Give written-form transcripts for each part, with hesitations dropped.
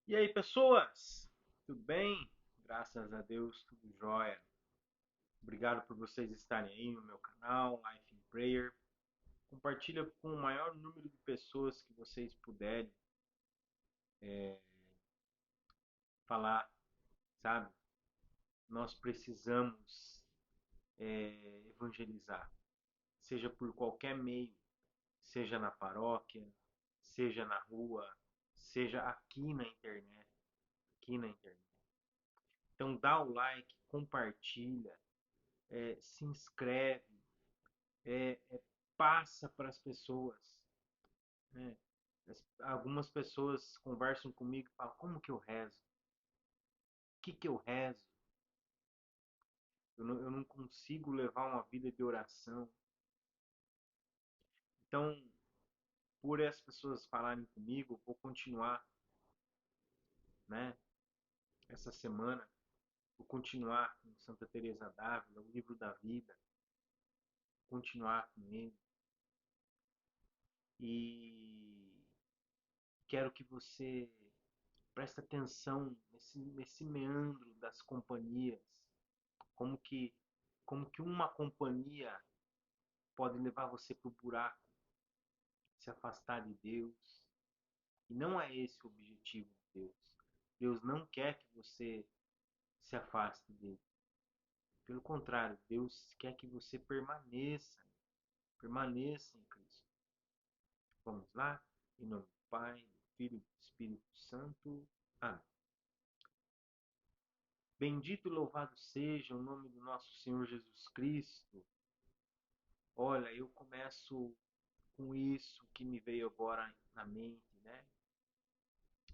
E aí, pessoas? Tudo bem? Graças a Deus, tudo jóia. Obrigado por vocês estarem aí no meu canal, Life in Prayer. Compartilha com o maior número de pessoas que vocês puderem falar, sabe? Nós precisamos evangelizar, seja por qualquer meio, seja na paróquia, seja na rua, seja aqui na internet. Então dá o like, compartilha, se inscreve, é, é, passa para as pessoas. Né? Algumas pessoas conversam comigo e falam, como que eu rezo? O que, que eu rezo? Eu não consigo levar uma vida de oração. Então, por essas pessoas falarem comigo, vou continuar, né? Essa semana, vou continuar com Santa Teresa d'Ávila, o livro da vida, continuar com ele. E quero que você preste atenção nesse meandro das companhias, como que, como que uma companhia pode levar você para o buraco, se afastar de Deus. E não é esse o objetivo de Deus. Deus não quer que você se afaste dele. Pelo contrário, Deus quer que você permaneça em Cristo. Vamos lá? Em nome do Pai, do Filho e do Espírito Santo. Amém. Bendito e louvado seja o nome do nosso Senhor Jesus Cristo. Olha, eu começo com isso que me veio agora na mente, né?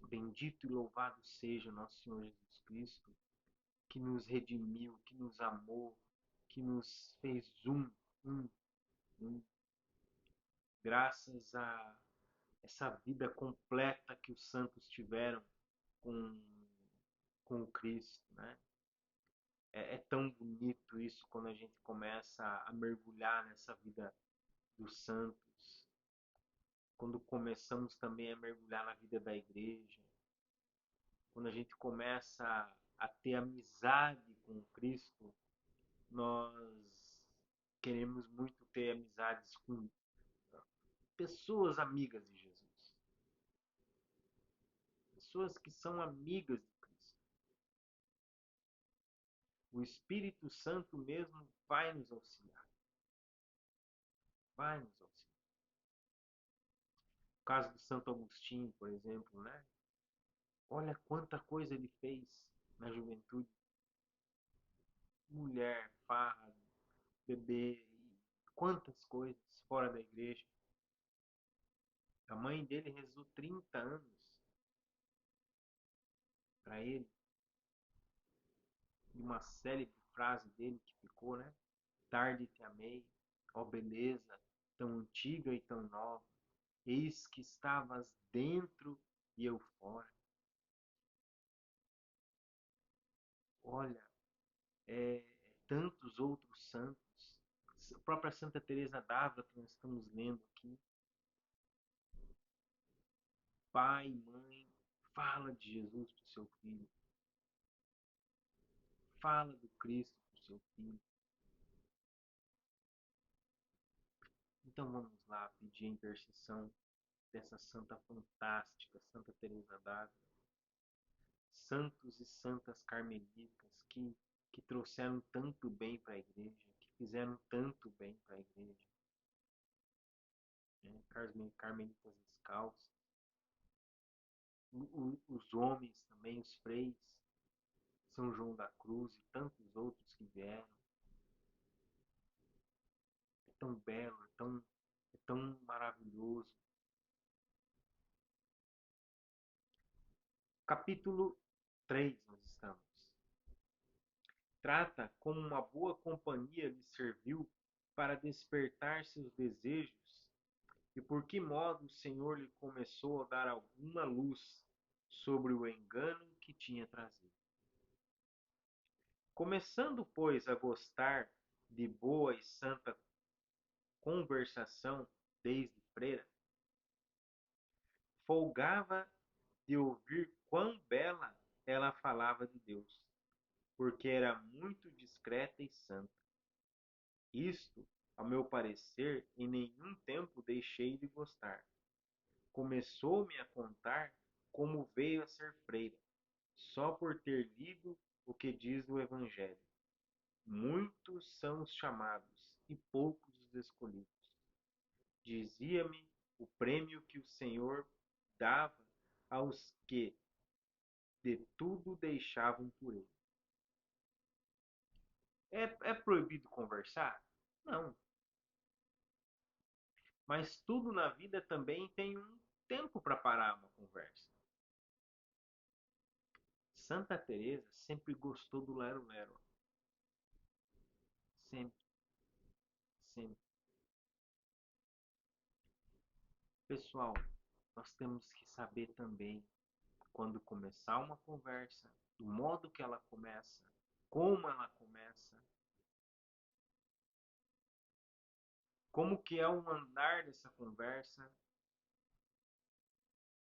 Bendito e louvado seja o nosso Senhor Jesus Cristo, que nos redimiu, que nos amou, que nos fez um, um, graças a essa vida completa que os santos tiveram com, com o Cristo, né? É tão bonito isso quando a gente começa a mergulhar nessa vida dos santos, quando começamos também a mergulhar na vida da igreja, quando a gente começa a ter amizade com Cristo, nós queremos muito ter amizades com pessoas amigas de Jesus, pessoas que são amigas de Cristo. O Espírito Santo mesmo vai nos auxiliar, vai nos auxiliar. O caso do Santo Agostinho, por exemplo, né? Olha quanta coisa ele fez na juventude. Mulher, farra, bebê, quantas coisas fora da igreja. A mãe dele rezou 30 anos para ele. E uma célebre frase dele que ficou, né? Tarde te amei, ó beleza, tão antiga e tão nova. Eis que estavas dentro e eu fora. Olha, é, tantos outros santos. A própria Santa Teresa d'Ávila que nós estamos lendo aqui. Pai, mãe, fala de Jesus para o seu filho. Fala do Cristo para o seu filho. Então vamos lá pedir a intercessão dessa santa fantástica, Santa Teresa d'Ávila. Santos e santas carmelitas que trouxeram tanto bem para a igreja, que fizeram tanto bem para a igreja. Né? Carmelitas descalças. Os homens também, os freis, São João da Cruz e tantos outros que vieram. É tão belo, é tão maravilhoso. Capítulo 3 nós estamos. Trata como uma boa companhia lhe serviu para despertar seus desejos e por que modo o Senhor lhe começou a dar alguma luz sobre o engano que tinha trazido. Começando, pois, a gostar de boa e santa conversação desde freira, folgava de ouvir quão bela ela falava de Deus, porque era muito discreta e santa. Isto, ao meu parecer, em nenhum tempo deixei de gostar. Começou-me a contar como veio a ser freira, só por ter lido o que diz o Evangelho. Muitos são os chamados e poucos os escolhidos. Dizia-me o prêmio que o Senhor dava aos que de tudo deixavam por ele. É proibido conversar? Não. Mas tudo na vida também tem um tempo para parar uma conversa. Santa Teresa sempre gostou do lero-lero. Sempre, sempre. Pessoal, nós temos que saber também quando começar uma conversa, do modo que ela começa, como ela começa, como que é o andar dessa conversa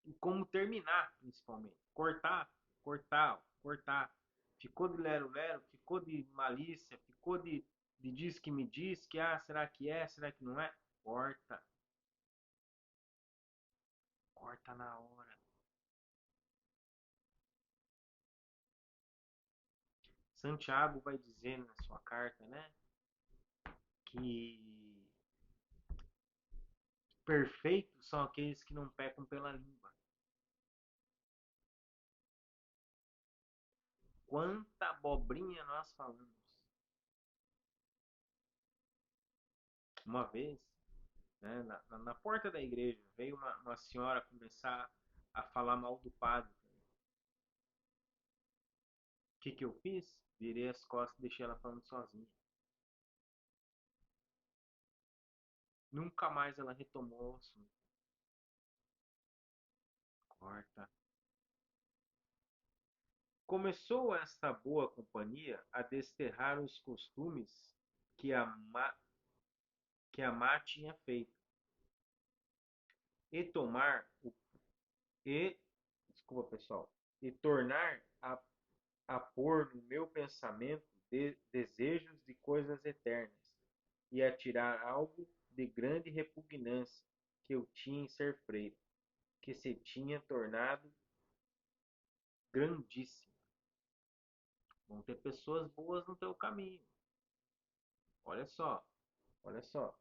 e como terminar, principalmente. Cortar, cortar, cortar. Ficou de lero-lero, ficou de malícia, ficou de diz que me diz, que será que é, será que não é? Corta, corta na hora. Santiago vai dizer na sua carta, né, que perfeitos são aqueles que não pecam pela língua. Quanta abobrinha nós falamos. Uma vez, né, na porta da igreja, veio uma senhora começar a falar mal do padre. O que eu fiz? Virei as costas e deixei ela falando sozinha. Nunca mais ela retomou o assunto. Corta. Começou esta boa companhia a desterrar os costumes que que a má tinha feito e tomar o e desculpa pessoal e tornar a pôr no meu pensamento desejos de coisas eternas e a tirar algo de grande repugnância que eu tinha em ser freira, que se tinha tornado grandíssima. Vão ter pessoas boas no teu caminho. Olha só, olha só.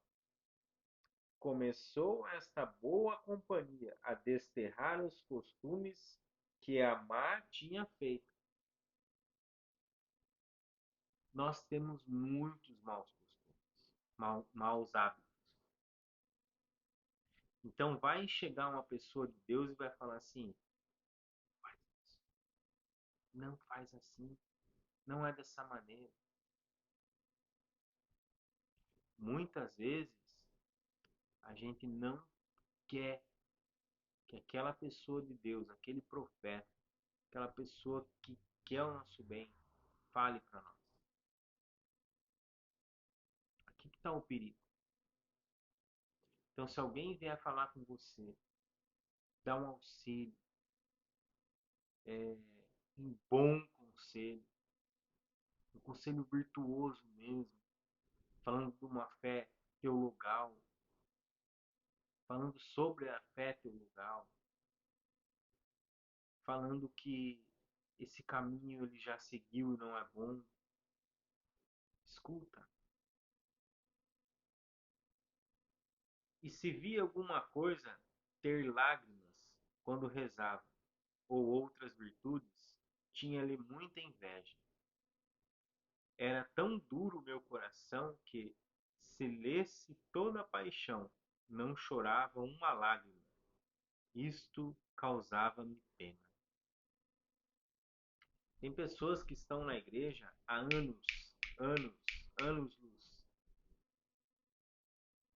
Começou esta boa companhia a desterrar os costumes que a má tinha feito. Nós temos muitos maus costumes, maus hábitos. Então vai chegar uma pessoa de Deus e vai falar assim: não faz assim, não é dessa maneira. Muitas vezes a gente não quer que aquela pessoa de Deus, aquele profeta, aquela pessoa que quer o nosso bem, fale para nós. Aqui que está o perigo. Então, se alguém vier falar com você, dar um auxílio, um bom conselho, um conselho virtuoso mesmo, falando de uma fé teologal, falando sobre a fé teologal, falando que esse caminho ele já seguiu e não é bom, escuta. E se via alguma coisa ter lágrimas quando rezava, ou outras virtudes, tinha-lhe muita inveja. Era tão duro o meu coração que, se lesse toda a paixão, não chorava uma lágrima. Isto causava-me pena. Tem pessoas que estão na igreja há anos, anos, anos-luz.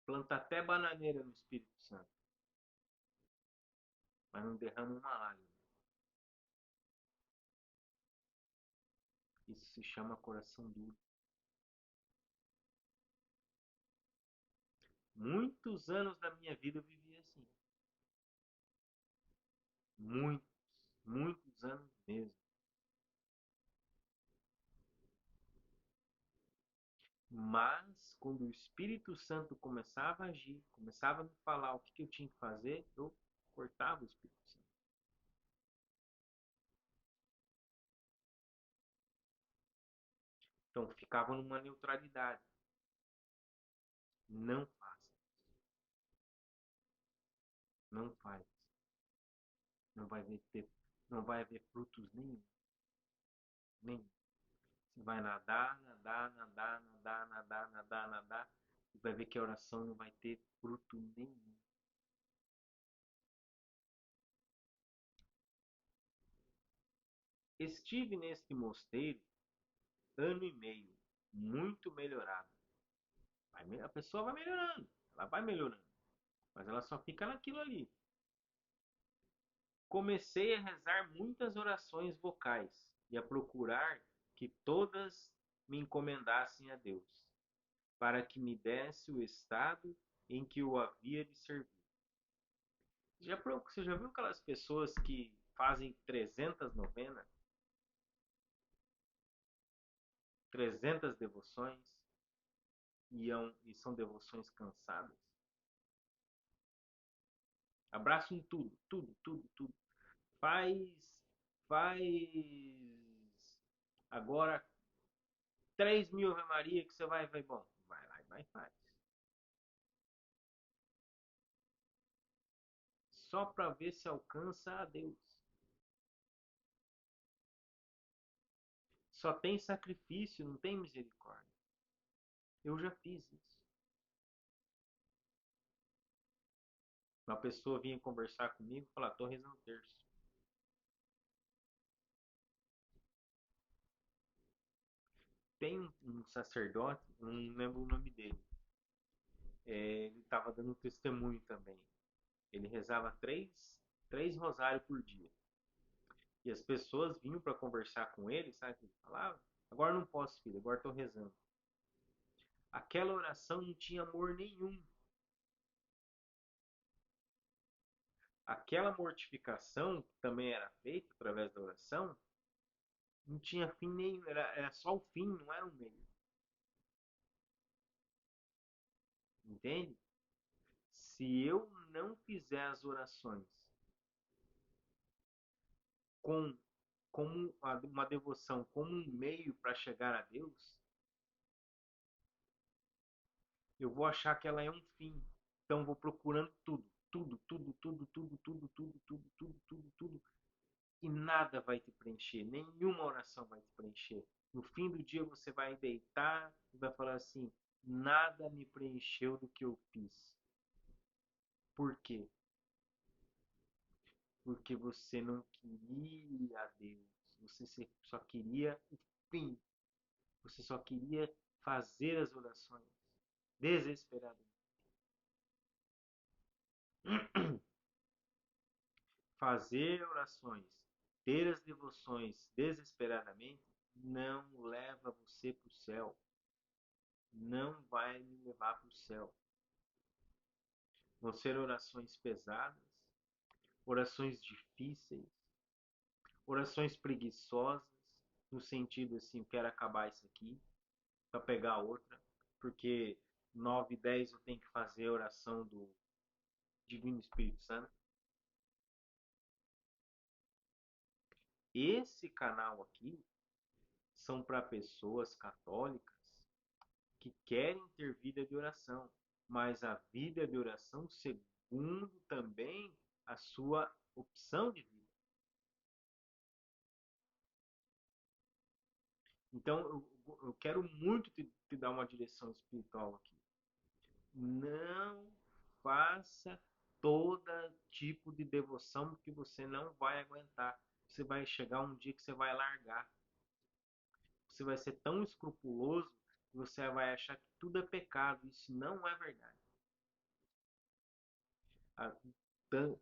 Planta até bananeira no Espírito Santo, mas não derrama uma lágrima. Isso se chama coração duro. Muitos anos da minha vida eu vivi assim. Muitos. muitos anos mesmo. Mas quando o Espírito Santo começava a agir, começava a me falar o que eu tinha que fazer, eu cortava o Espírito Santo. Então ficava numa neutralidade. Não faça. Não faz. Não vai ter, não vai haver frutos nenhum. Nem. Você vai nadar, nadar, nadar, nadar, nadar, nadar, nadar, e vai ver que a oração não vai ter fruto nenhum. Estive neste mosteiro ano e meio, muito melhorado. A pessoa vai melhorando, ela vai melhorando, mas ela só fica naquilo ali. Comecei a rezar muitas orações vocais e a procurar que todas me encomendassem a Deus, para que me desse o estado em que eu havia de servir. Você já viu aquelas pessoas que fazem 300 novenas, 300 devoções e são devoções cansadas? Abraço em tudo, tudo, tudo, tudo. Faz, faz agora 3.000 Ave Maria que você vai bom. Vai lá e vai faz. Só para ver se alcança a Deus. Só tem sacrifício, não tem misericórdia. Eu já fiz isso. Uma pessoa vinha conversar comigo e falar, tô rezando terço. Tem um sacerdote, não lembro o nome dele. Ele estava dando testemunho também. Ele rezava três rosários por dia. E as pessoas vinham para conversar com ele, sabe o que ele falava? Agora não posso, filho, agora estou rezando. Aquela oração não tinha amor nenhum. Aquela mortificação que também era feita através da oração, não tinha fim nenhum, era só o fim, não era o meio. Entende? Se eu não fizer as orações com como uma devoção, como um meio para chegar a Deus, eu vou achar que ela é um fim. Então vou procurando tudo, tudo, tudo, tudo, tudo, tudo, tudo, tudo, tudo, tudo, tudo, e nada vai te preencher, nenhuma oração vai te preencher. No fim do dia você vai deitar e vai falar assim: nada me preencheu do que eu fiz. Por quê? Porque você não queria a Deus, você só queria o fim, você só queria fazer as orações desesperadamente. Fazer orações, ter as devoções desesperadamente, não leva você para o céu. Não vai me levar para o céu. Vão ser orações pesadas, orações difíceis, orações preguiçosas, no sentido assim, eu quero acabar isso aqui para pegar outra, porque 9 e 10 eu tenho que fazer a oração do Divino Espírito Santo. Esse canal aqui são para pessoas católicas que querem ter vida de oração, mas a vida de oração segundo também a sua opção de vida. Então eu quero muito te dar uma direção espiritual aqui. Não faça todo tipo de devoção que você não vai aguentar. Você vai chegar um dia que você vai largar. Você vai ser tão escrupuloso que você vai achar que tudo é pecado. Isso não é verdade.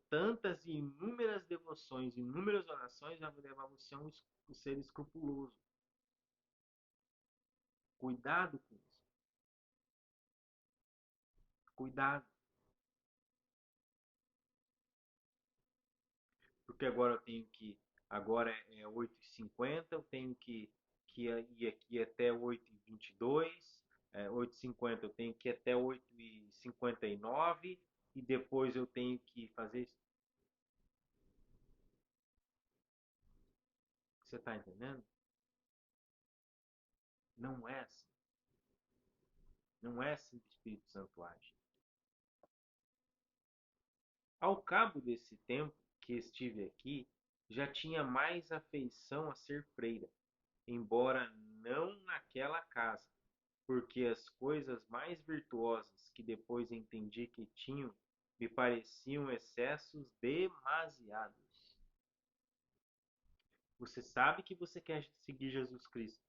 Tantas e inúmeras devoções, inúmeras orações já vai levar você a um ser escrupuloso. Cuidado com isso. Cuidado. Porque agora eu tenho que agora é 8h50, eu tenho que ir aqui até 8h22, 8h50 eu tenho que ir até 8h59 e depois eu tenho que fazer isso. Você está entendendo? Não é assim. Não é assim que o Espírito Santo age. Ao cabo desse tempo que estive aqui, já tinha mais afeição a ser freira, embora não naquela casa, porque as coisas mais virtuosas que depois entendi que tinham me pareciam excessos demasiados. Você sabe que você quer seguir Jesus Cristo.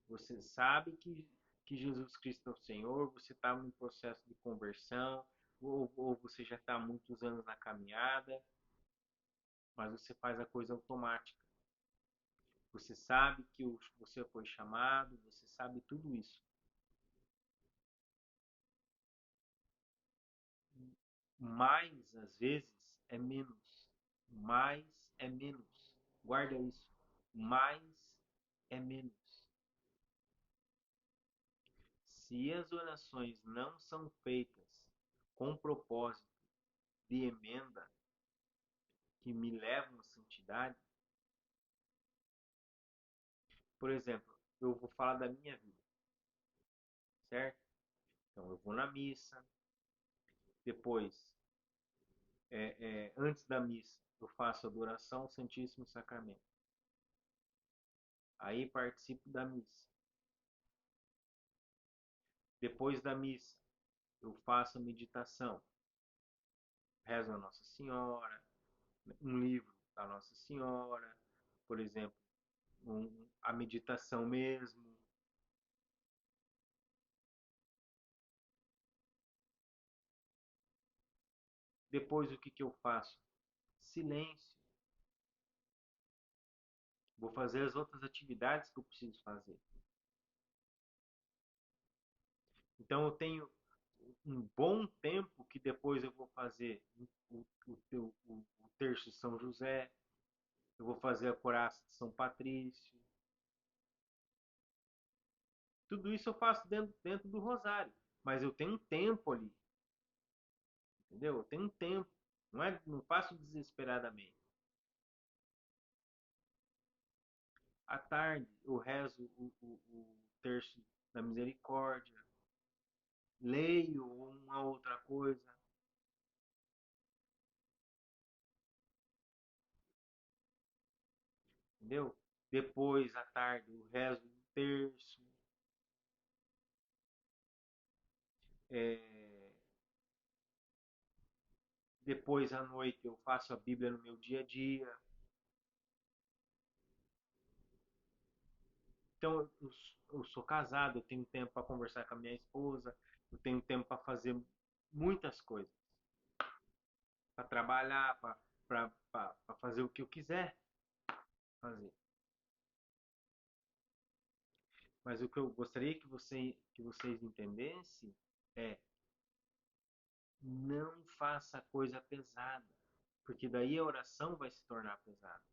Você sabe que Jesus Cristo é o Senhor. Você está num processo de conversão. Ou você já está há muitos anos na caminhada. Mas você faz a coisa automática. Você sabe que você foi chamado. Você sabe tudo isso. Mais, às vezes, é menos. Mais é menos. Guarda isso. Mais é menos. Se as orações não são feitas com propósito de emenda que me levam à santidade, por exemplo, eu vou falar da minha vida, certo? Então eu vou na missa, depois, antes da missa, eu faço adoração ao Santíssimo Sacramento. Aí participo da missa. Depois da missa, eu faço a meditação, rezo a Nossa Senhora, um livro da Nossa Senhora, por exemplo, a meditação mesmo. Depois o que, que eu faço? Silêncio. Vou fazer as outras atividades que eu preciso fazer. Então eu tenho um bom tempo que depois eu vou fazer o terço de São José, eu vou fazer a coraça de São Patrício. Tudo isso eu faço dentro do rosário. Mas eu tenho um tempo ali. Entendeu? Eu tenho um tempo. Não faço desesperadamente. À tarde eu rezo o terço da misericórdia. Leio uma outra coisa. Entendeu? Depois, à tarde, eu rezo o terço. É, depois, à noite, eu faço a Bíblia no meu dia a dia. Então, eu sou casado, eu tenho tempo para conversar com a minha esposa, eu tenho tempo para fazer muitas coisas. Para trabalhar, para fazer o que eu quiser fazer. Mas o que eu gostaria que vocês entendessem é: não faça coisa pesada, porque daí a oração vai se tornar pesada.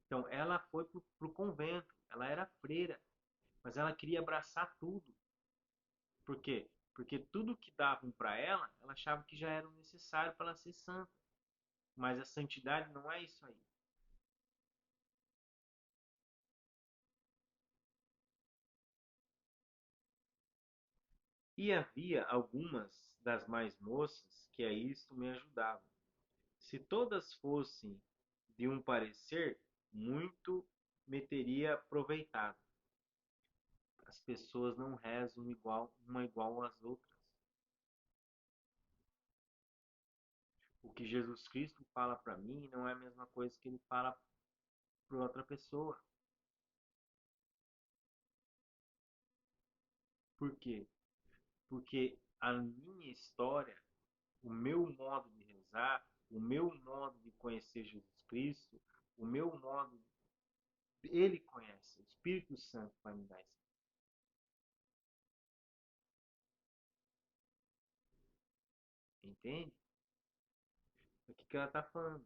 Então, ela foi para o convento, ela era freira, mas ela queria abraçar tudo. Por quê? Porque tudo que davam para ela, ela achava que já era necessário para ela ser santa. Mas a santidade não é isso aí. E havia algumas das mais moças que a isto me ajudavam. Se todas fossem de um parecer, muito me teria aproveitado. As pessoas não rezam igual às outras. O que Jesus Cristo fala para mim não é a mesma coisa que ele fala para outra pessoa. Por quê? Porque a minha história, o meu modo de rezar, o meu modo de conhecer Jesus Cristo, o meu modo, ele conhece, o Espírito Santo vai me dar isso. Entende? O que ela está falando?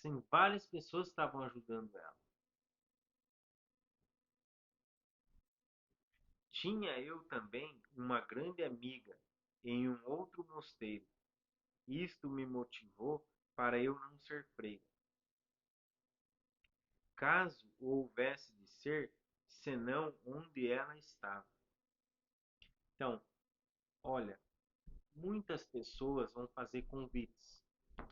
tem várias pessoas que estavam ajudando ela. Tinha eu também uma grande amiga em um outro mosteiro. Isto me motivou para eu não ser freira. Caso houvesse de ser, senão onde ela estava. Então, olha, muitas pessoas vão fazer convites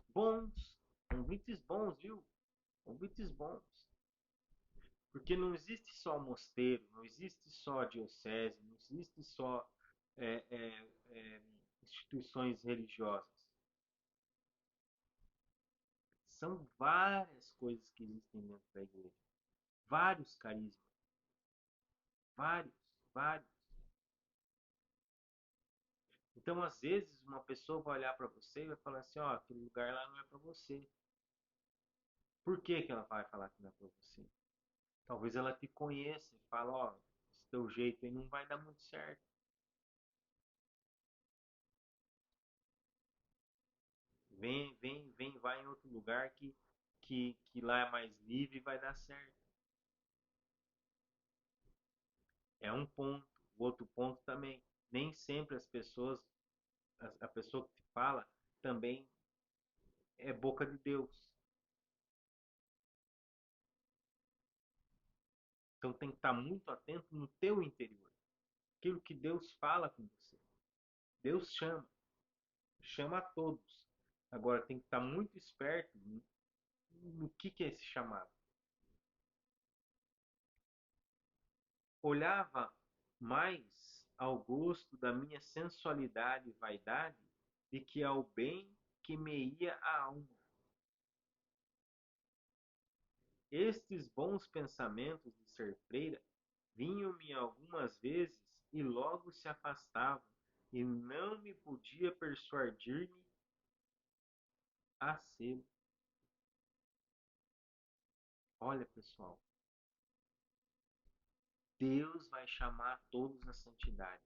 bons, convites bons, viu? Convites bons. Porque não existe só mosteiro, não existe só diocese, não existe só é, é, é, instituições religiosas. São várias coisas que existem dentro da igreja. Vários carismas. Vários, vários. Então, às vezes, uma pessoa vai olhar para você e vai falar assim, ó, aquele lugar lá não é para você. Por que que ela vai falar que não é para você? Talvez ela te conheça e fala, ó, esse teu jeito aí não vai dar muito certo. Vem, vai em outro lugar que lá é mais livre e vai dar certo. É um ponto. O outro ponto também. Nem sempre as pessoas, a pessoa que te fala também é boca de Deus. Então tem que estar muito atento no teu interior. Aquilo que Deus fala com você. Deus chama, chama a todos. Agora tem que estar muito esperto no que é esse chamado. Olhava mais ao gosto da minha sensualidade e vaidade de que ao bem que me ia a alma. Estes bons pensamentos de ser freira vinham-me algumas vezes e logo se afastavam, e não me podia persuadir-me a ser. Olha, pessoal, Deus vai chamar todos à santidade.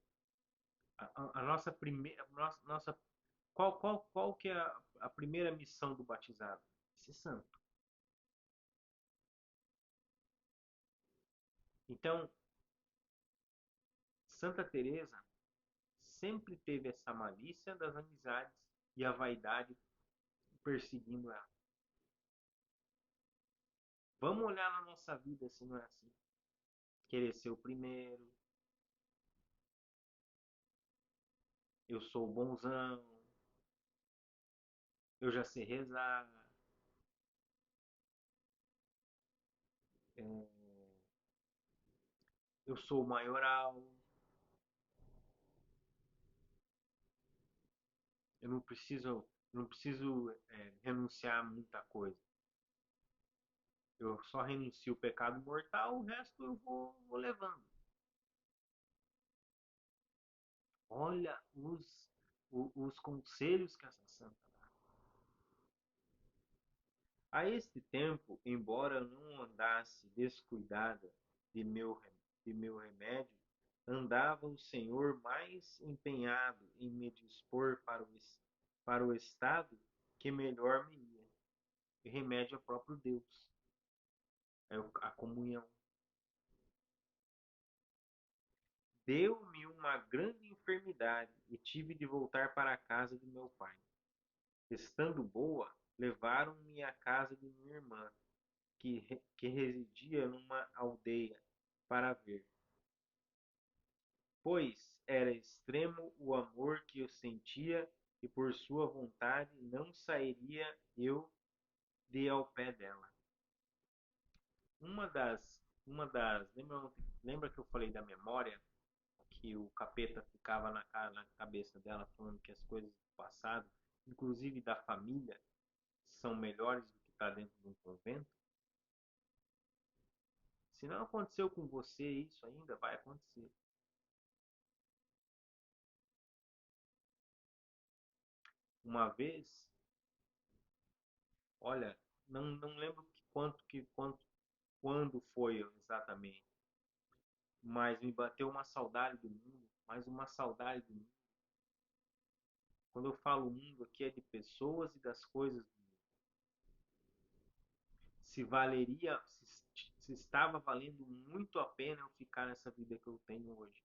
A nossa primeira, nossa, qual que é a primeira missão do batizado? Ser santo. Então, Santa Teresa sempre teve essa malícia das amizades e a vaidade perseguindo ela. Vamos olhar na nossa vida se não é assim. Querer ser o primeiro, eu sou o bonzão, eu já sei rezar, é, eu sou o maioral, eu não preciso renunciar a muita coisa. Eu só renuncio o pecado mortal, o resto eu vou levando. Olha os conselhos que essa santa dá. A este tempo, embora não andasse descuidada de meu, de meu remédio, andava o Senhor mais empenhado em me dispor para o estado que melhor me ia. E remédio é próprio Deus, é a comunhão. Deu-me uma grande enfermidade e tive de voltar para a casa de meu pai. Estando boa, levaram-me à casa de minha irmã, que residia numa aldeia, para ver. Pois era extremo o amor que eu sentia e por sua vontade não sairia eu de ao pé dela. Uma das, lembra que eu falei da memória? Que o capeta ficava na cabeça dela falando que as coisas do passado, inclusive da família, são melhores do que está dentro de um convento? Se não aconteceu com você isso ainda, vai acontecer. Uma vez, olha, não lembro quando foi exatamente, mas me bateu uma saudade do mundo, mais uma saudade do mundo. Quando eu falo mundo aqui é de pessoas e das coisas do mundo. se valeria, se estava valendo muito a pena eu ficar nessa vida que eu tenho hoje,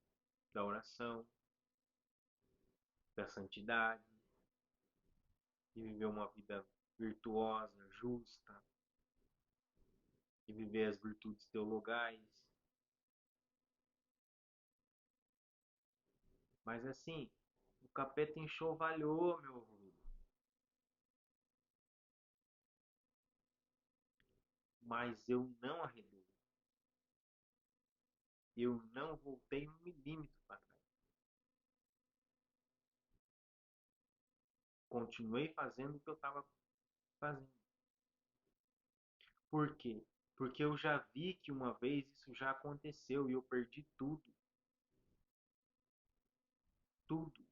da oração, da santidade, de viver uma vida virtuosa, justa, de viver as virtudes teologais. Mas assim, o capeta enxovalhou meu orgulho. Mas eu não arredei. Eu não voltei um milímetro para trás. Continuei fazendo o que eu estava fazendo. Por quê? Porque eu já vi que uma vez isso já aconteceu e eu perdi tudo. Tudo.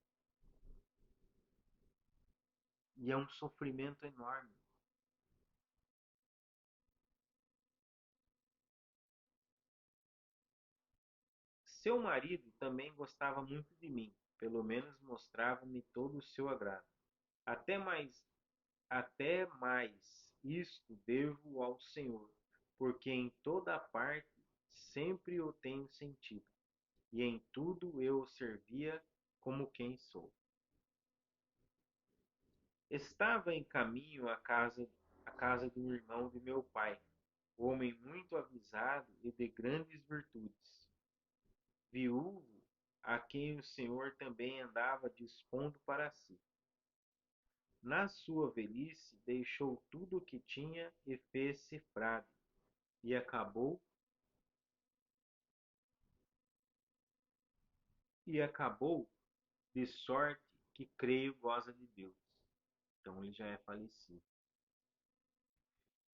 E é um sofrimento enorme. Seu marido também gostava muito de mim, pelo menos mostrava-me todo o seu agrado. Até mais, até mais isto devo ao Senhor, porque em toda parte sempre o tenho sentido, e em tudo eu o servia como quem sou. Estava em caminho à casa do irmão de meu pai, homem muito avisado e de grandes virtudes, viúvo, a quem o Senhor também andava dispondo para si. Na sua velhice deixou tudo o que tinha e fez-se frade, e acabou de sorte que creio goza de Deus. Então ele já é falecido.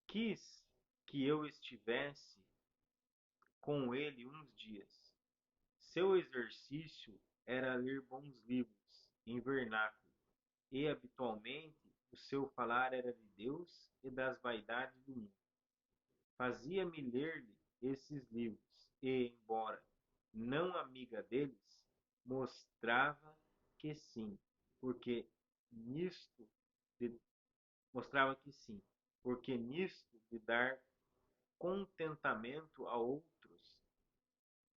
Quis que eu estivesse com ele uns dias. Seu exercício era ler bons livros em vernáculo, e habitualmente o seu falar era de Deus e das vaidades do mundo. Fazia-me ler-lhe esses livros e, embora não amiga deles, mostrava que sim, porque nisto de, mostrava que sim, porque nisto de dar contentamento a outros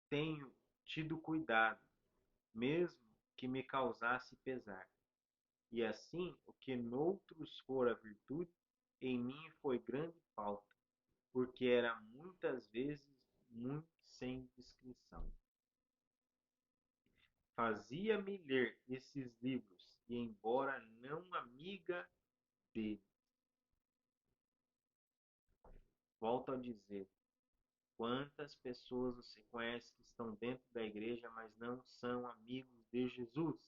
tenho tido cuidado, mesmo que me causasse pesar. E assim, o que noutros fora virtude, em mim foi grande falta, porque era muitas vezes muito sem discrição. Fazia-me ler esses livros, e embora não amiga dele, volto a dizer, quantas pessoas você conhece que estão dentro da igreja, mas não são amigos de Jesus?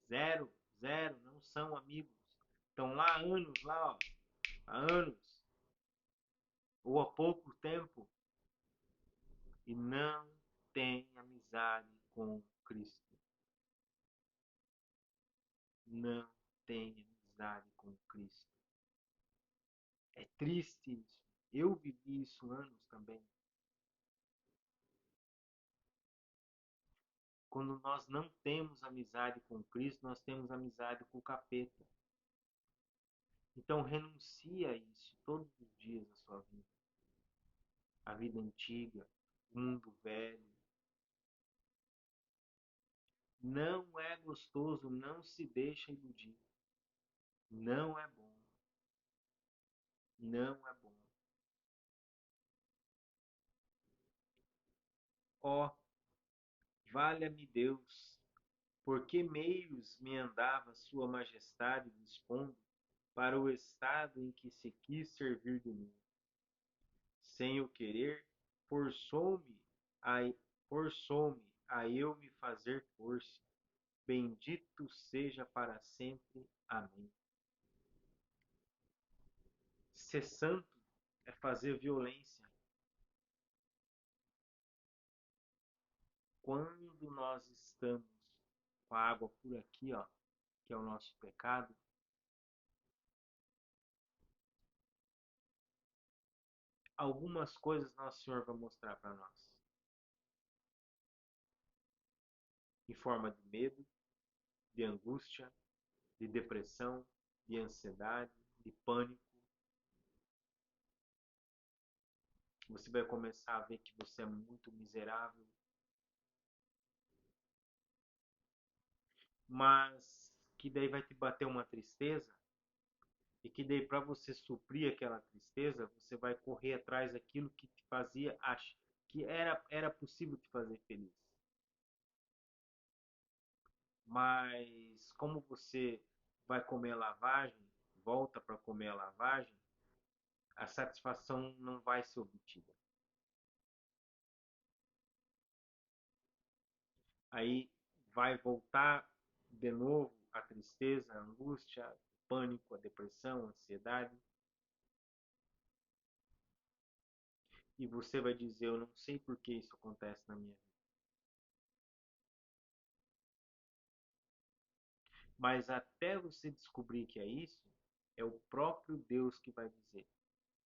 Zero, zero, não são amigos. Estão lá há anos, lá, ó, há anos, ou há pouco tempo, e não têm amizade com Cristo. Não têm amizade com Cristo. É triste isso. Eu vivi isso anos também. Quando nós não temos amizade com Cristo, nós temos amizade com o capeta. Então renuncia a isso todos os dias da sua vida. A vida antiga, o mundo velho. Não é gostoso, não se deixa iludir. Não é bom. Não é bom. Ó, valha-me Deus, por que meios me andava Sua Majestade dispondo para o estado em que se quis servir de mim? Sem o querer, forçou-me a, forçou-me a eu me fazer força. Bendito seja para sempre. Amém. Ser santo é fazer violência. Quando nós estamos com a água por aqui, ó, que é o nosso pecado, algumas coisas Nosso Senhor vai mostrar para nós. Em forma de medo, de angústia, de depressão, de ansiedade, de pânico. Você vai começar a ver que você é muito miserável, mas que daí vai te bater uma tristeza e que daí para você suprir aquela tristeza, você vai correr atrás daquilo que te fazia que era possível te fazer feliz. Mas como você vai comer a lavagem, volta para comer a lavagem, a satisfação não vai ser obtida. Aí vai voltar de novo a tristeza, a angústia, o pânico, a depressão, a ansiedade. E você vai dizer: eu não sei por que isso acontece na minha vida. Mas até você descobrir que é isso, é o próprio Deus que vai dizer: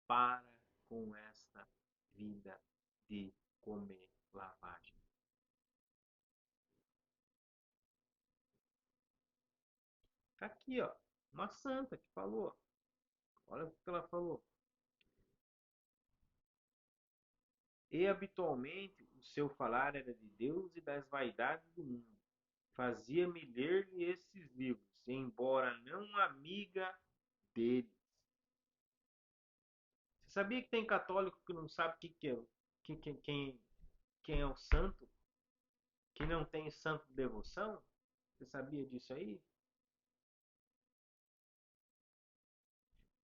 para com esta vida de comer lavagem. Tá aqui, ó, uma santa que falou. Olha o que ela falou. E habitualmente o seu falar era de Deus e das vaidades do mundo. Fazia-me ler-lhe esses livros, embora não amiga deles. Você sabia que tem católico que não sabe quem é o santo? Que não tem santo de devoção? Você sabia disso aí?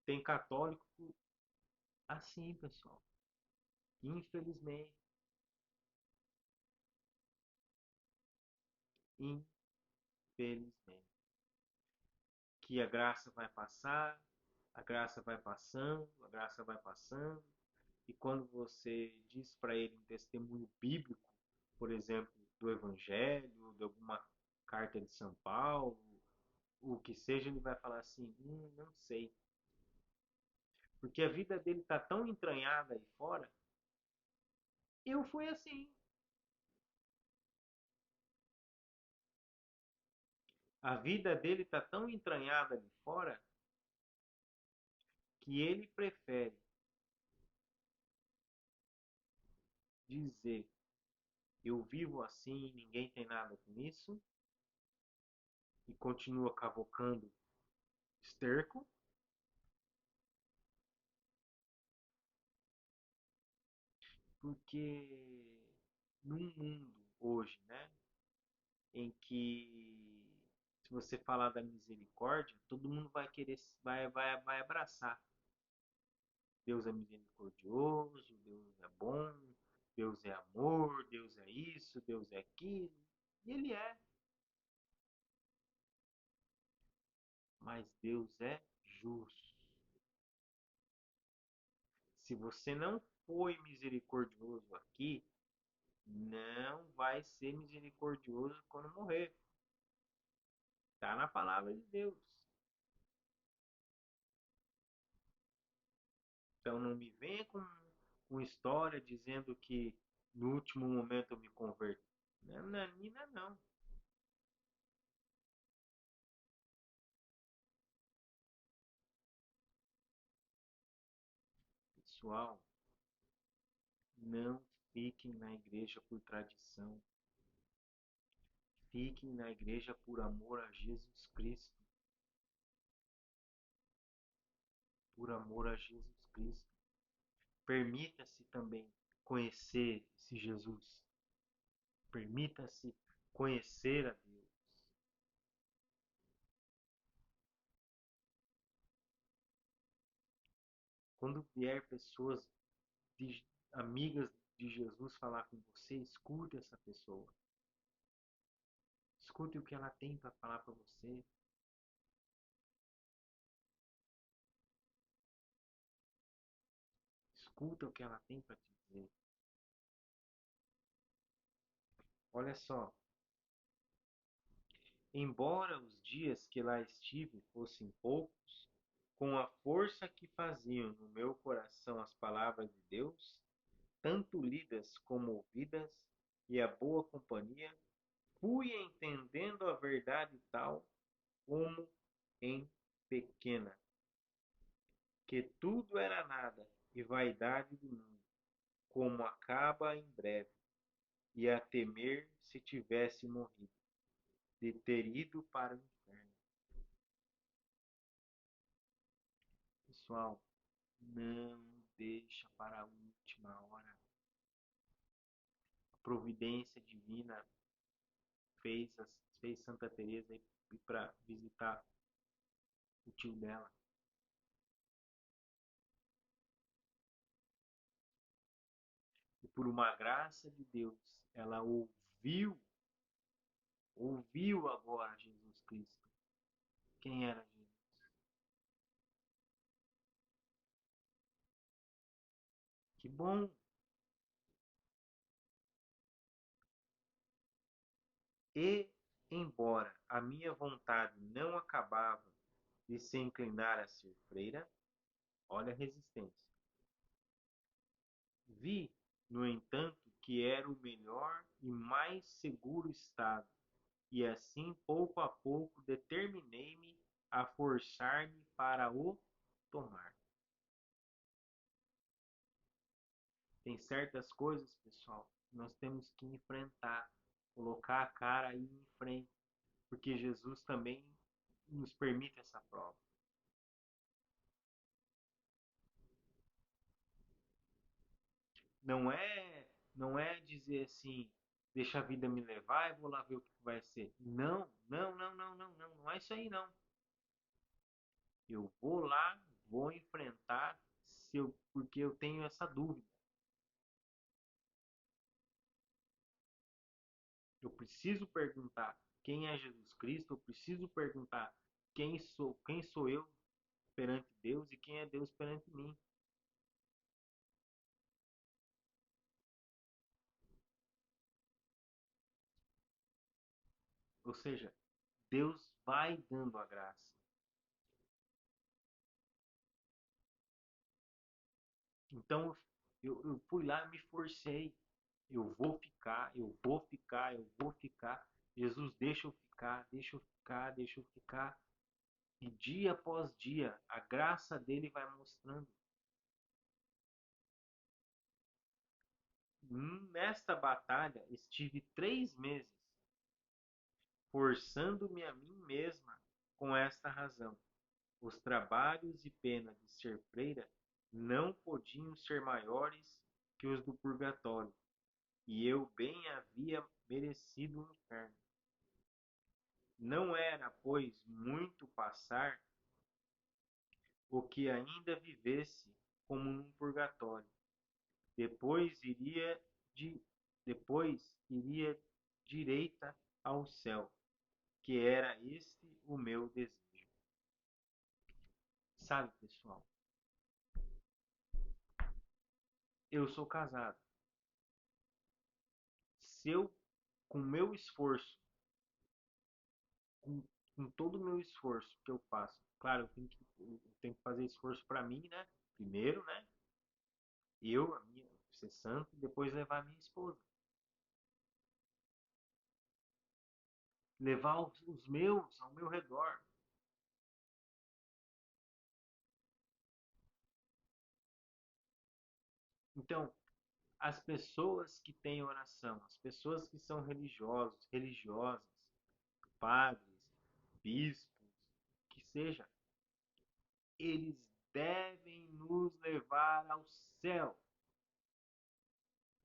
Tem católico assim, pessoal. Infelizmente. Infelizmente. Que a graça vai passar, a graça vai passando, a graça vai passando. E quando você diz para ele um testemunho bíblico, por exemplo, do Evangelho, de alguma carta de São Paulo, o que seja, ele vai falar assim: não sei. Porque a vida dele está tão entranhada aí fora. Eu fui assim. A vida dele está tão entranhada ali fora que ele prefere dizer: eu vivo assim, ninguém tem nada com isso, e continua cavocando esterco, porque num mundo hoje, né, em que se você falar da misericórdia, todo mundo vai querer, vai abraçar. Deus é misericordioso, Deus é bom, Deus é amor, Deus é isso, Deus é aquilo. E Ele é. Mas Deus é justo. Se você não foi misericordioso aqui, não vai ser misericordioso quando morrer. Está na palavra de Deus. Então não me venha com história dizendo que no último momento eu me converto. Não, não, não, não. Pessoal, não fiquem na igreja por tradição. Fiquem na igreja por amor a Jesus Cristo. Por amor a Jesus Cristo. Permita-se também conhecer esse Jesus. Permita-se conhecer a Deus. Quando vier pessoas de, amigas de Jesus falar com você, escute essa pessoa. Escute o que ela tem para falar para você. Escuta o que ela tem para te dizer. Olha só, embora os dias que lá estive fossem poucos, com a força que faziam no meu coração as palavras de Deus, tanto lidas como ouvidas, e a boa companhia, fui entendendo a verdade tal como em pequena, que tudo era nada e vaidade do mundo, como acaba em breve, e a temer se tivesse morrido, de ter ido para o inferno. Pessoal, não deixa para a última hora. A providência divina fez Santa Teresa ir para visitar o tio dela. E por uma graça de Deus, ela ouviu agora Jesus Cristo. Quem era Jesus? Que bom! E, embora a minha vontade não acabava de se inclinar a ser freira, olha a resistência. Vi, no entanto, que era o melhor e mais seguro estado, e assim, pouco a pouco, determinei-me a forçar-me para o tomar. Tem certas coisas, pessoal, que nós temos que enfrentar, colocar a cara aí em frente, porque Jesus também nos permite essa prova. Não é, não é dizer assim, deixa a vida me levar e vou lá ver o que vai ser. Não, não, não, não, não, não, não é isso aí não. Eu vou lá, vou enfrentar porque eu tenho essa dúvida. Eu preciso perguntar quem é Jesus Cristo, eu preciso perguntar quem sou eu perante Deus e quem é Deus perante mim. Ou seja, Deus vai dando a graça. Então eu fui lá e me forcei. Eu vou ficar, eu vou ficar, eu vou ficar. Jesus, deixa eu ficar, deixa eu ficar, deixa eu ficar. E dia após dia, a graça dele vai mostrando. Nesta batalha, estive 3 meses, forçando-me a mim mesma com esta razão. Os trabalhos e pena de ser freira não podiam ser maiores que os do purgatório, e eu bem havia merecido o inferno. Não era, pois, muito passar o que ainda vivesse como num purgatório. Depois iria de depois iria direita ao céu, que era este o meu desejo. Sabe, pessoal, eu sou casado. Se eu, com meu esforço, com, com todo o meu esforço que eu faço, claro, eu tenho que fazer esforço para mim, né? Primeiro, né? Eu, a minha, ser santo, e depois levar a minha esposa. Levar os meus ao meu redor. Então, as pessoas que têm oração, as pessoas que são religiosos, religiosas, padres, bispos, que seja, eles devem nos levar ao céu,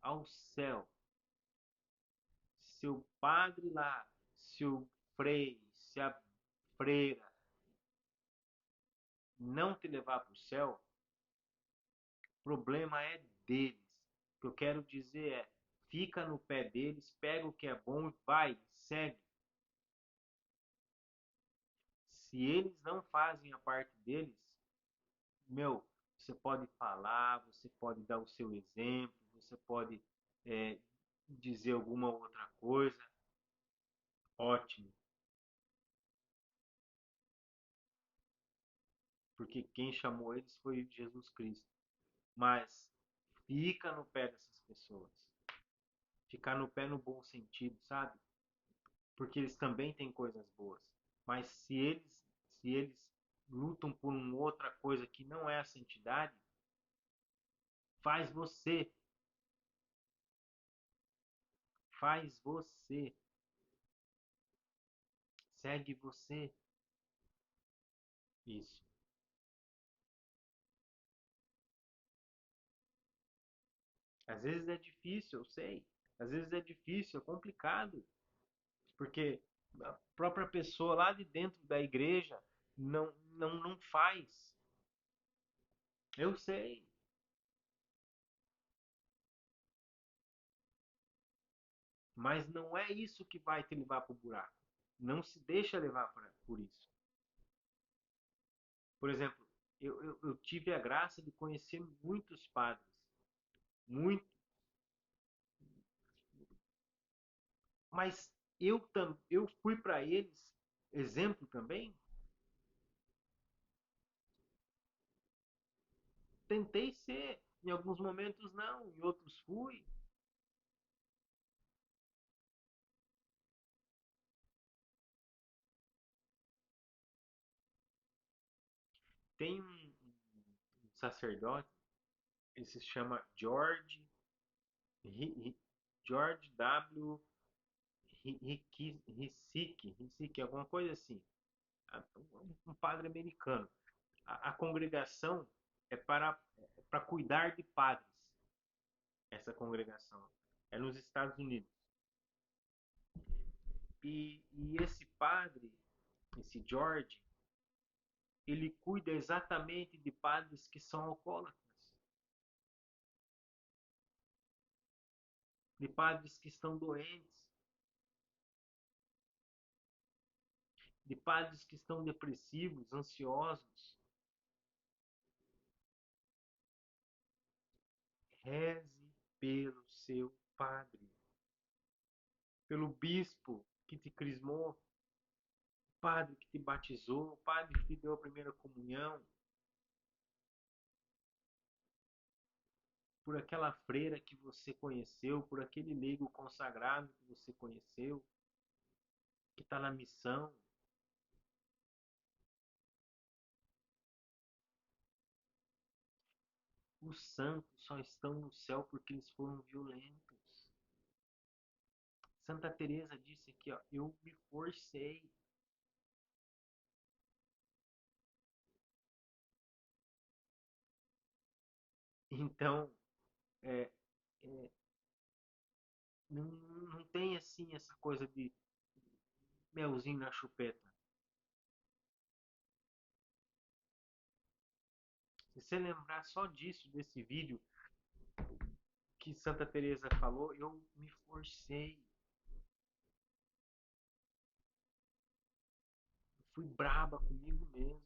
ao céu. Se o padre lá, se o frei, se a freira não te levar para o céu, o problema é deles. O que eu quero dizer é, fica no pé deles, pega o que é bom e vai, segue. Se eles não fazem a parte deles, meu, você pode falar, você pode dar o seu exemplo, você pode é, dizer alguma outra coisa, ótimo, porque quem chamou eles foi Jesus Cristo. Mas fica no pé dessas pessoas, ficar no pé no bom sentido, sabe? Porque eles também têm coisas boas. Mas se eles lutam por uma outra coisa que não é a santidade, faz você faz você, segue você. Isso. Às vezes é difícil, eu sei. Às vezes é difícil, é complicado, porque a própria pessoa lá de dentro da igreja não faz. Eu sei, mas não é isso que vai te levar para o buraco. Não se deixa levar por isso. Por exemplo, eu tive a graça de conhecer muitos padres, muito, mas eu fui para eles exemplo também. Tentei ser, em alguns momentos não, em outros fui. Tem um sacerdote, ele se chama George W. Hisik, alguma coisa assim. Um padre americano. A congregação é para cuidar de padres, essa congregação. É nos Estados Unidos. E esse padre, esse George, ele cuida exatamente de padres que são alcoólatras, de padres que estão doentes, de padres que estão depressivos, ansiosos. Reze pelo seu padre, pelo bispo que te crismou, o padre que te batizou, o padre que te deu a primeira comunhão, por aquela freira que você conheceu, por aquele leigo consagrado que você conheceu, que está na missão. Os santos só estão no céu porque eles foram violentos. Santa Teresa disse aqui, ó, eu me forcei. Então, é, é, não, não tem assim essa coisa de melzinho na chupeta. Se você lembrar só disso, desse vídeo que Santa Teresa falou, eu me forcei. Fui braba comigo mesmo.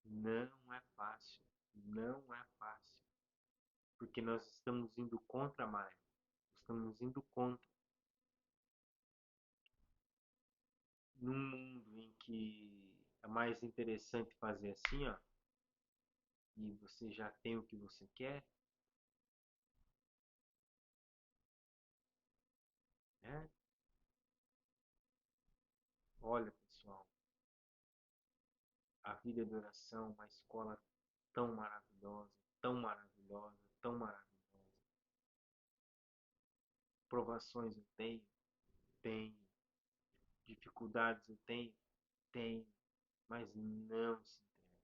Não é fácil. Não é fácil. Porque nós estamos indo contra a maré. Estamos indo contra. Num mundo em que é mais interessante fazer assim, ó, e você já tem o que você quer, né? Olha, pessoal, a vida de oração, é uma escola tão maravilhosa, tão maravilhosa, tão maravilhosa. Provações eu tenho, tenho. Dificuldades eu tenho, tenho. Mas não se entregue.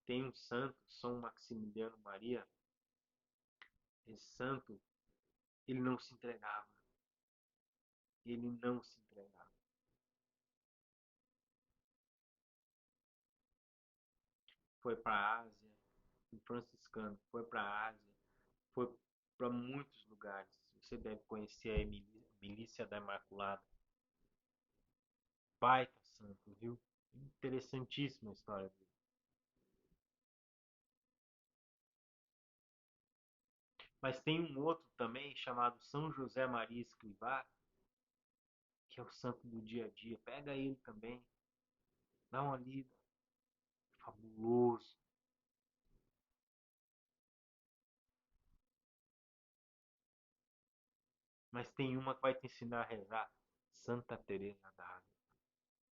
Tem um santo, São Maximiliano Maria. Esse santo, ele não se entregava. Ele não se entregava. Foi para a Ásia, um franciscano, foi para a Ásia, foi para muitos lugares. Você deve conhecer a Milícia da Imaculada. Baita santo, viu? Interessantíssima a história dele. Mas tem um outro também chamado São José Maria Escrivá, que é o santo do dia a dia. Pega ele também, dá uma lida. Fabuloso. Mas tem uma que vai te ensinar a rezar. Santa Teresa d'Ávila,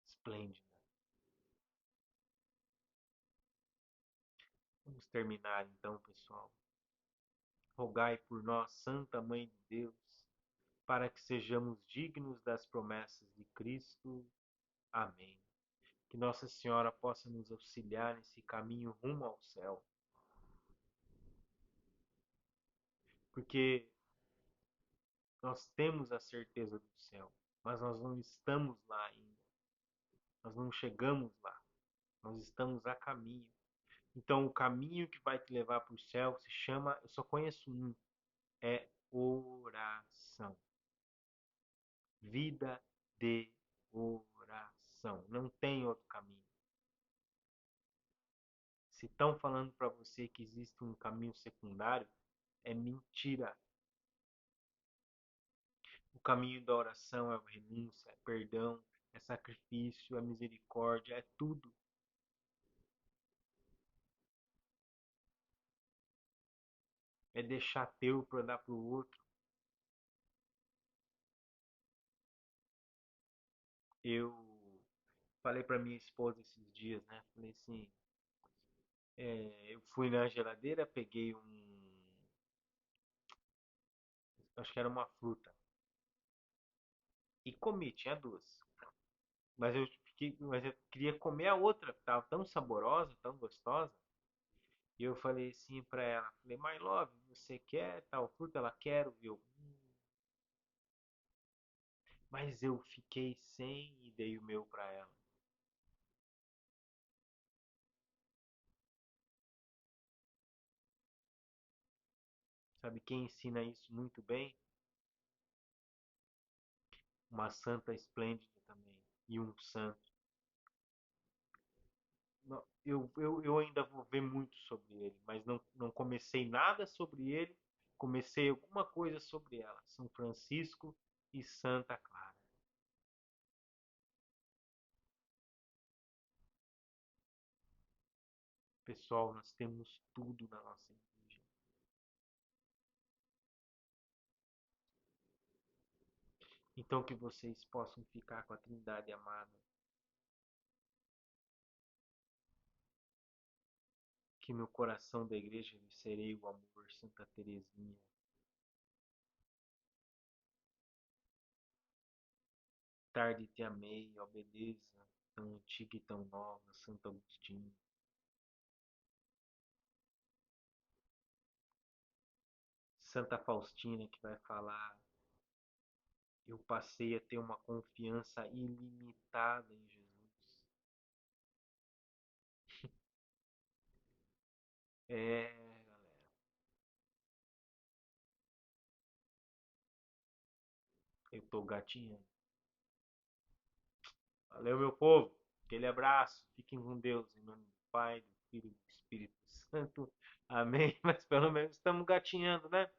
esplêndida. Vamos terminar então, pessoal. Rogai por nós, Santa Mãe de Deus, para que sejamos dignos das promessas de Cristo. Amém. Que Nossa Senhora possa nos auxiliar nesse caminho rumo ao céu, porque nós temos a certeza do céu, mas nós não estamos lá ainda. Nós não chegamos lá. Nós estamos a caminho. Então, o caminho que vai te levar para o céu se chama, eu só conheço um, é oração. Vida de oração. Não tem outro caminho. Se estão falando para você que existe um caminho secundário, é mentira. O caminho da oração é renúncia, é perdão, é sacrifício, é misericórdia, é tudo. É deixar teu para dar para o outro. Eu falei para minha esposa esses dias, né? Falei assim, eu fui na geladeira, peguei acho que era uma fruta e comi, tinha duas. Mas eu queria comer a outra, que tava tão saborosa, tão gostosa. E eu falei assim pra ela, falei, My Love, você quer tal fruta? Ela quer, eu. Mas eu fiquei sem e dei o meu pra ela. Sabe quem ensina isso muito bem? Uma santa esplêndida também. E um santo. Eu ainda vou ver muito sobre ele, mas não comecei nada sobre ele. Comecei alguma coisa sobre ela. São Francisco e Santa Clara. Pessoal, nós temos tudo na nossa igreja. Então que vocês possam ficar com a Trindade amada. Que no coração da igreja serei o amor, Santa Teresinha. Tarde te amei, ó beleza, tão antiga e tão nova, Santo Agostinho. Santa Faustina que vai falar, eu passei a ter uma confiança ilimitada em Jesus. Galera, eu tô gatinhando. Valeu, meu povo. Aquele abraço. Fiquem com Deus. Em nome do Pai, do Filho e do Espírito Santo. Amém. Mas pelo menos estamos gatinhando, né?